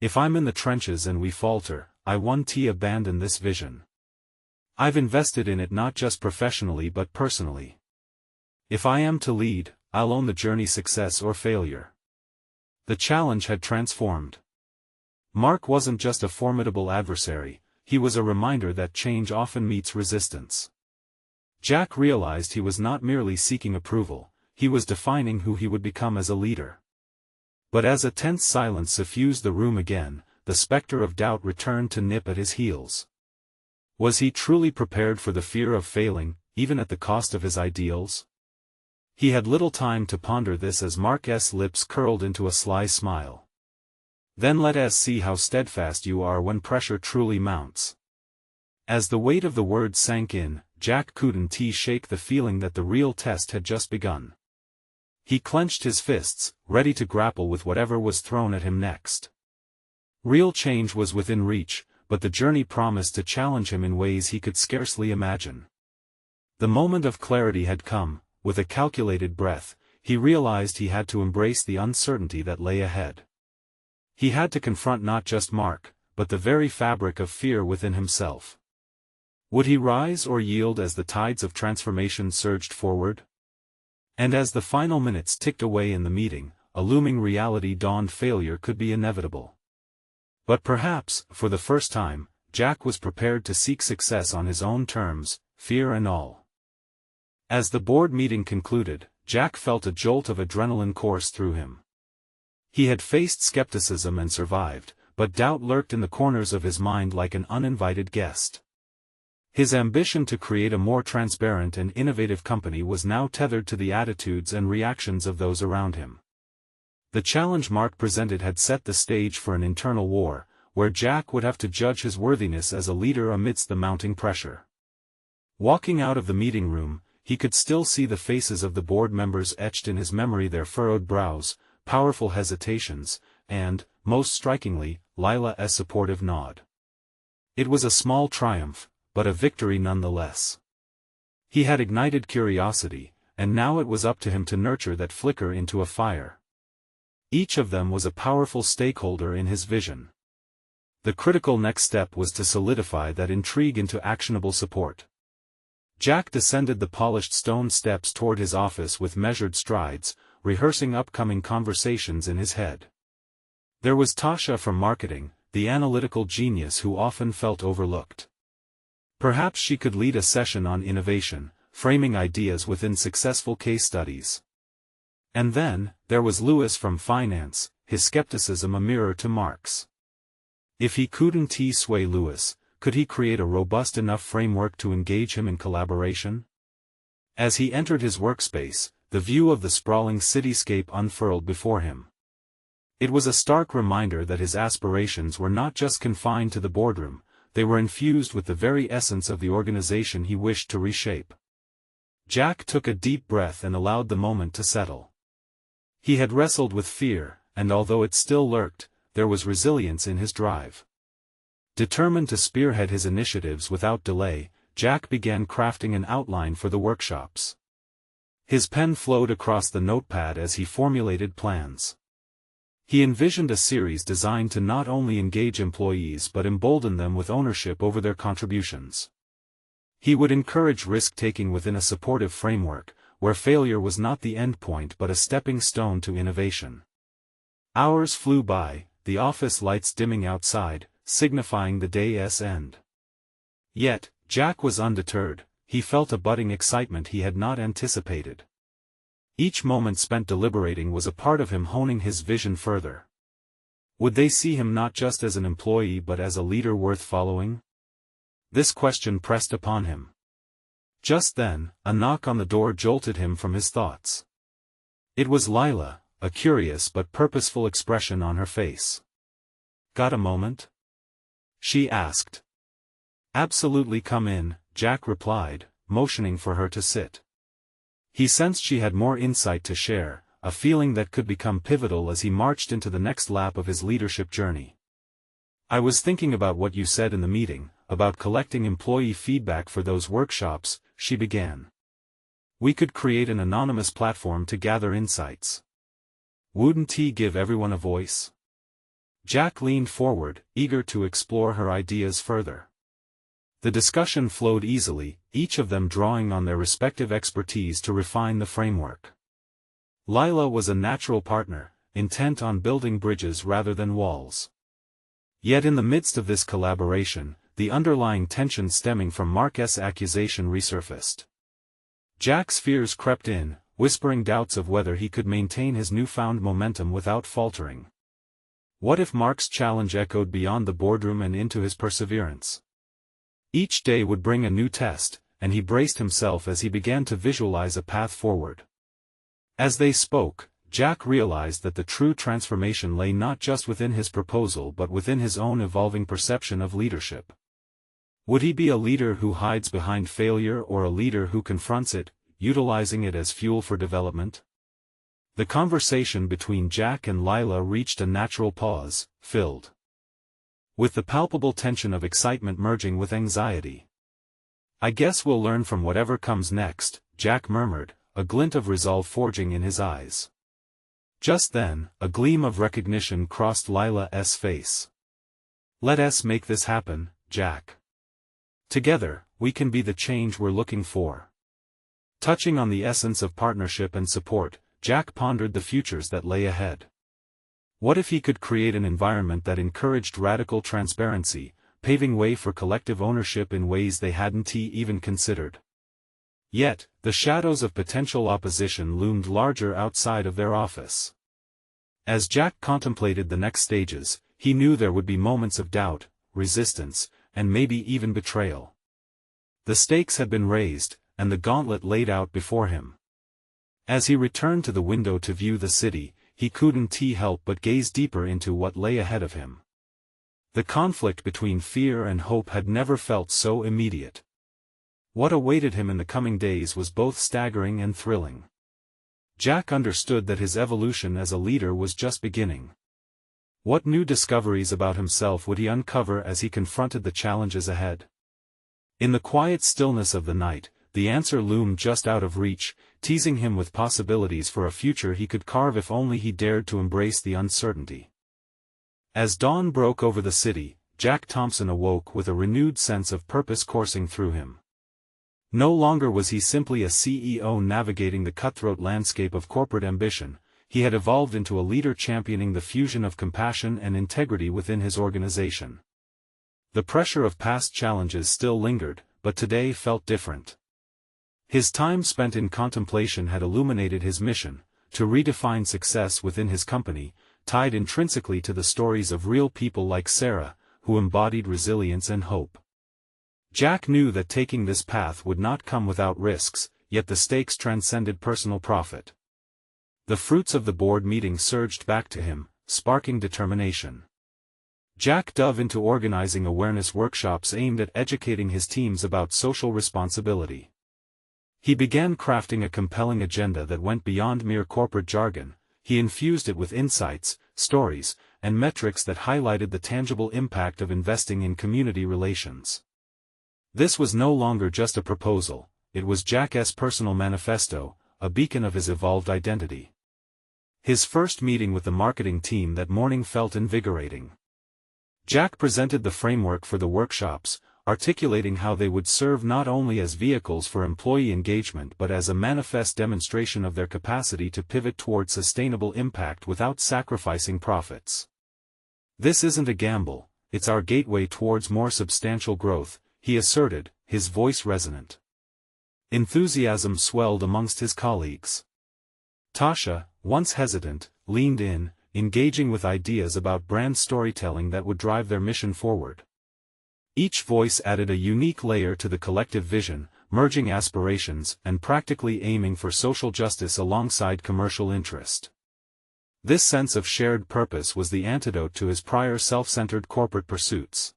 "If I'm in the trenches and we falter, I won't abandon this vision. I've invested in it not just professionally but personally. If I am to lead, I'll own the journey, success or failure." The challenge had transformed. Mark wasn't just a formidable adversary, he was a reminder that change often meets resistance. Jack realized he was not merely seeking approval, he was defining who he would become as a leader. But as a tense silence suffused the room again, the specter of doubt returned to nip at his heels. Was he truly prepared for the fear of failing, even at the cost of his ideals? He had little time to ponder this as Mark's lips curled into a sly smile. "Then let us see how steadfast you are when pressure truly mounts." As the weight of the words sank in, Jack couldn't shake the feeling that the real test had just begun. He clenched his fists, ready to grapple with whatever was thrown at him next. Real change was within reach, but the journey promised to challenge him in ways he could scarcely imagine. The moment of clarity had come. With a calculated breath, he realized he had to embrace the uncertainty that lay ahead. He had to confront not just Mark, but the very fabric of fear within himself. Would he rise or yield as the tides of transformation surged forward? And as the final minutes ticked away in the meeting, a looming reality dawned: failure could be inevitable. But perhaps, for the first time, Jack was prepared to seek success on his own terms, fear and all. As the board meeting concluded, Jack felt a jolt of adrenaline course through him. He had faced skepticism and survived, but doubt lurked in the corners of his mind like an uninvited guest. His ambition to create a more transparent and innovative company was now tethered to the attitudes and reactions of those around him. The challenge Mark presented had set the stage for an internal war, where Jack would have to judge his worthiness as a leader amidst the mounting pressure. Walking out of the meeting room, he could still see the faces of the board members etched in his memory, their furrowed brows, powerful hesitations, and, most strikingly, Lila's supportive nod. It was a small triumph, but a victory nonetheless. He had ignited curiosity, and now it was up to him to nurture that flicker into a fire. Each of them was a powerful stakeholder in his vision. The critical next step was to solidify that intrigue into actionable support. Jack descended the polished stone steps toward his office with measured strides, rehearsing upcoming conversations in his head. There was Tasha from marketing, the analytical genius who often felt overlooked. Perhaps she could lead a session on innovation, framing ideas within successful case studies. And then, there was Lewis from finance, his skepticism a mirror to Mark's. If he couldn't sway Lewis, could he create a robust enough framework to engage him in collaboration? As he entered his workspace, the view of the sprawling cityscape unfurled before him. It was a stark reminder that his aspirations were not just confined to the boardroom, they were infused with the very essence of the organization he wished to reshape. Jack took a deep breath and allowed the moment to settle. He had wrestled with fear, and although it still lurked, there was resilience in his drive. Determined to spearhead his initiatives without delay, Jack began crafting an outline for the workshops. His pen flowed across the notepad as he formulated plans. He envisioned a series designed to not only engage employees but embolden them with ownership over their contributions. He would encourage risk-taking within a supportive framework, where failure was not the endpoint but a stepping stone to innovation. Hours flew by, the office lights dimming outside, signifying the day's end. Yet, Jack was undeterred. He felt a budding excitement he had not anticipated. Each moment spent deliberating was a part of him honing his vision further. Would they see him not just as an employee but as a leader worth following? This question pressed upon him. Just then, a knock on the door jolted him from his thoughts. It was Lila, a curious but purposeful expression on her face. "Got a moment?" she asked. "Absolutely, come in," Jack replied, motioning for her to sit. He sensed she had more insight to share, a feeling that could become pivotal as he marched into the next lap of his leadership journey. "I was thinking about what you said in the meeting, about collecting employee feedback for those workshops," she began. "We could create an anonymous platform to gather insights. Wouldn't he give everyone a voice?" Jack leaned forward, eager to explore her ideas further. The discussion flowed easily, each of them drawing on their respective expertise to refine the framework. Lila was a natural partner, intent on building bridges rather than walls. Yet in the midst of this collaboration, the underlying tension stemming from Mark's accusation resurfaced. Jack's fears crept in, whispering doubts of whether he could maintain his newfound momentum without faltering. What if Mark's challenge echoed beyond the boardroom and into his perseverance? Each day would bring a new test, and he braced himself as he began to visualize a path forward. As they spoke, Jack realized that the true transformation lay not just within his proposal but within his own evolving perception of leadership. Would he be a leader who hides behind failure or a leader who confronts it, utilizing it as fuel for development? The conversation between Jack and Lila reached a natural pause, filled with the palpable tension of excitement merging with anxiety. "I guess we'll learn from whatever comes next," Jack murmured, a glint of resolve forging in his eyes. Just then, a gleam of recognition crossed Lila's face. "Let us make this happen, Jack. Together, we can be the change we're looking for." Touching on the essence of partnership and support, Jack pondered the futures that lay ahead. What if he could create an environment that encouraged radical transparency, paving way for collective ownership in ways they hadn't even considered? Yet, the shadows of potential opposition loomed larger outside of their office. As Jack contemplated the next stages, he knew there would be moments of doubt, resistance, and maybe even betrayal. The stakes had been raised, and the gauntlet laid out before him. As he returned to the window to view the city, he couldn't help but gaze deeper into what lay ahead of him. The conflict between fear and hope had never felt so immediate. What awaited him in the coming days was both staggering and thrilling. Jack understood that his evolution as a leader was just beginning. What new discoveries about himself would he uncover as he confronted the challenges ahead? In the quiet stillness of the night, the answer loomed just out of reach, teasing him with possibilities for a future he could carve if only he dared to embrace the uncertainty. As dawn broke over the city, Jack Thompson awoke with a renewed sense of purpose coursing through him. No longer was he simply a CEO navigating the cutthroat landscape of corporate ambition, he had evolved into a leader championing the fusion of compassion and integrity within his organization. The pressure of past challenges still lingered, but today felt different. His time spent in contemplation had illuminated his mission, to redefine success within his company, tied intrinsically to the stories of real people like Sarah, who embodied resilience and hope. Jack knew that taking this path would not come without risks, yet the stakes transcended personal profit. The fruits of the board meeting surged back to him, sparking determination. Jack dove into organizing awareness workshops aimed at educating his teams about social responsibility. He began crafting a compelling agenda that went beyond mere corporate jargon. He infused it with insights, stories, and metrics that highlighted the tangible impact of investing in community relations. This was no longer just a proposal, it was Jack's personal manifesto, a beacon of his evolved identity. His first meeting with the marketing team that morning felt invigorating. Jack presented the framework for the workshops, articulating how they would serve not only as vehicles for employee engagement but as a manifest demonstration of their capacity to pivot toward sustainable impact without sacrificing profits. "This isn't a gamble, it's our gateway towards more substantial growth," he asserted, his voice resonant. Enthusiasm swelled amongst his colleagues. Tasha, once hesitant, leaned in, engaging with ideas about brand storytelling that would drive their mission forward. Each voice added a unique layer to the collective vision, merging aspirations and practically aiming for social justice alongside commercial interest. This sense of shared purpose was the antidote to his prior self-centered corporate pursuits.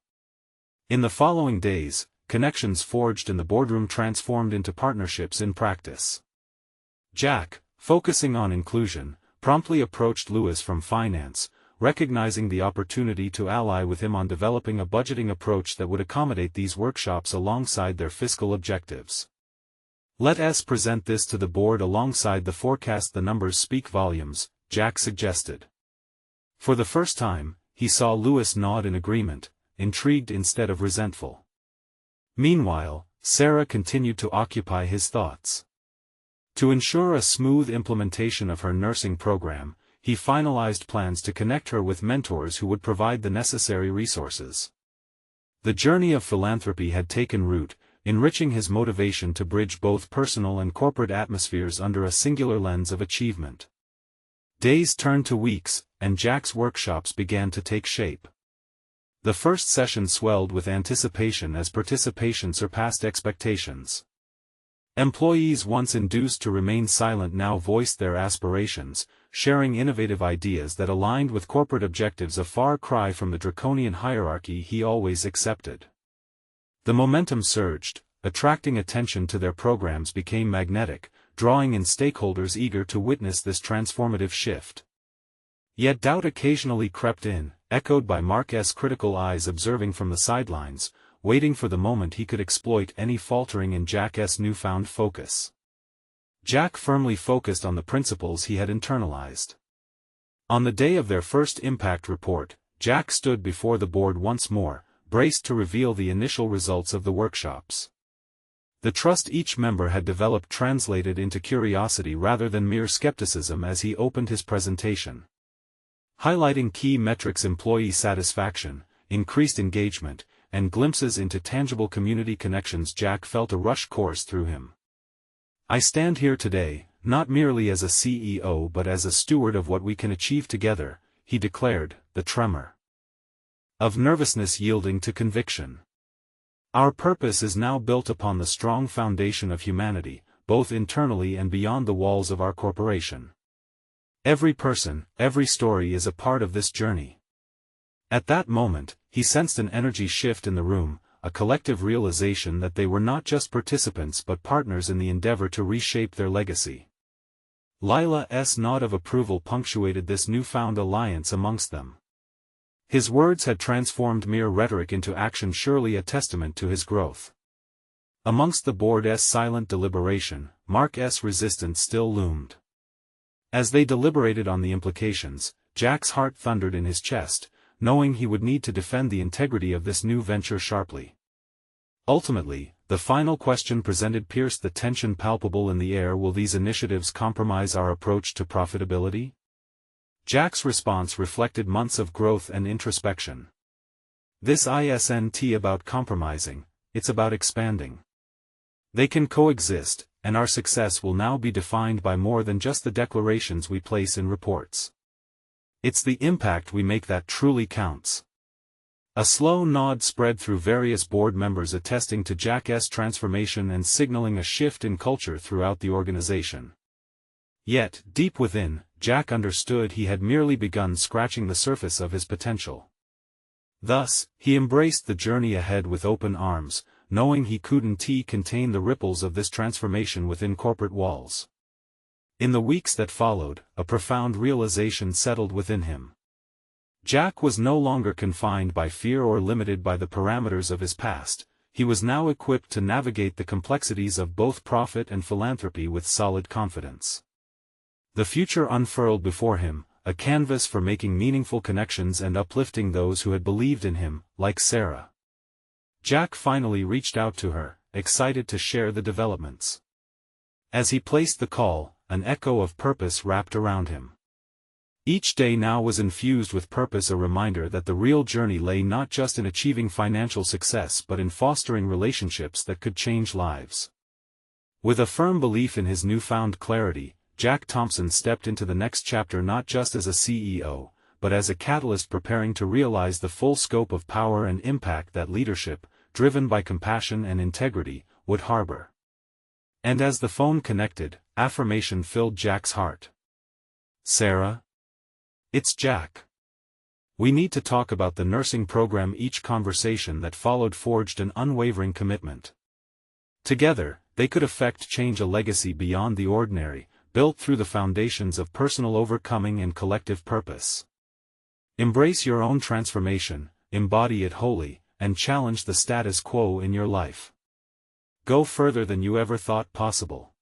In the following days, connections forged in the boardroom transformed into partnerships in practice. Jack, focusing on inclusion, promptly approached Lewis from finance, recognizing the opportunity to ally with him on developing a budgeting approach that would accommodate these workshops alongside their fiscal objectives. "Let us present this to the board alongside the forecast. The numbers speak volumes," Jack suggested. For the first time, he saw Lewis nod in agreement, intrigued instead of resentful. Meanwhile, Sarah continued to occupy his thoughts. To ensure a smooth implementation of her nursing program, he finalized plans to connect her with mentors who would provide the necessary resources. The journey of philanthropy had taken root, enriching his motivation to bridge both personal and corporate atmospheres under a singular lens of achievement. Days turned to weeks, and Jack's workshops began to take shape. The first session swelled with anticipation as participation surpassed expectations. Employees once induced to remain silent now voiced their aspirations, sharing innovative ideas that aligned with corporate objectives, a far cry from the draconian hierarchy he always accepted. The momentum surged, attracting attention to their programs became magnetic, drawing in stakeholders eager to witness this transformative shift. Yet doubt occasionally crept in, echoed by Mark's critical eyes observing from the sidelines, waiting for the moment he could exploit any faltering in Jack's newfound focus. Jack firmly focused on the principles he had internalized. On the day of their first impact report, Jack stood before the board once more, braced to reveal the initial results of the workshops. The trust each member had developed translated into curiosity rather than mere skepticism as he opened his presentation. Highlighting key metrics: employee satisfaction, increased engagement, and glimpses into tangible community connections, Jack felt a rush course through him. "I stand here today, not merely as a CEO but as a steward of what we can achieve together," he declared, the tremor of nervousness yielding to conviction. "Our purpose is now built upon the strong foundation of humanity, both internally and beyond the walls of our corporation. Every person, every story is a part of this journey." At that moment, he sensed an energy shift in the room, a collective realization that they were not just participants but partners in the endeavor to reshape their legacy. Lila's nod of approval punctuated this newfound alliance amongst them. His words had transformed mere rhetoric into action, surely a testament to his growth. Amongst the board's silent deliberation, Mark's resistance still loomed. As they deliberated on the implications, Jack's heart thundered in his chest, knowing he would need to defend the integrity of this new venture sharply. Ultimately, the final question presented pierced the tension palpable in the air: will these initiatives compromise our approach to profitability? Jack's response reflected months of growth and introspection. "This isn't about compromising, it's about expanding. They can coexist, and our success will now be defined by more than just the declarations we place in reports. It's the impact we make that truly counts." A slow nod spread through various board members, attesting to Jack's transformation and signaling a shift in culture throughout the organization. Yet, deep within, Jack understood he had merely begun scratching the surface of his potential. Thus, he embraced the journey ahead with open arms, knowing he couldn't contain the ripples of this transformation within corporate walls. In the weeks that followed, a profound realization settled within him. Jack was no longer confined by fear or limited by the parameters of his past. He was now equipped to navigate the complexities of both profit and philanthropy with solid confidence. The future unfurled before him, a canvas for making meaningful connections and uplifting those who had believed in him, like Sarah. Jack finally reached out to her, excited to share the developments. As he placed the call, an echo of purpose wrapped around him. Each day now was infused with purpose, a reminder that the real journey lay not just in achieving financial success but in fostering relationships that could change lives. With a firm belief in his newfound clarity, Jack Thompson stepped into the next chapter not just as a CEO, but as a catalyst preparing to realize the full scope of power and impact that leadership, driven by compassion and integrity, would harbor. And as the phone connected, affirmation filled Jack's heart. "Sarah? It's Jack. We need to talk about the nursing program." Each conversation that followed forged an unwavering commitment. Together, they could effect change, a legacy beyond the ordinary, built through the foundations of personal overcoming and collective purpose. Embrace your own transformation, embody it wholly, and challenge the status quo in your life. Go further than you ever thought possible.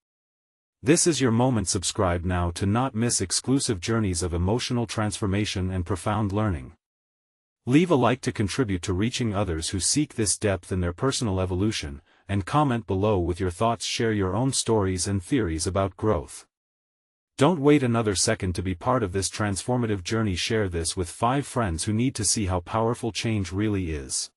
This is your moment. Subscribe now to not miss exclusive journeys of emotional transformation and profound learning. Leave a like to contribute to reaching others who seek this depth in their personal evolution, and comment below with your thoughts. Share your own stories and theories about growth. Don't wait another second to be part of this transformative journey. Share this with 5 friends who need to see how powerful change really is.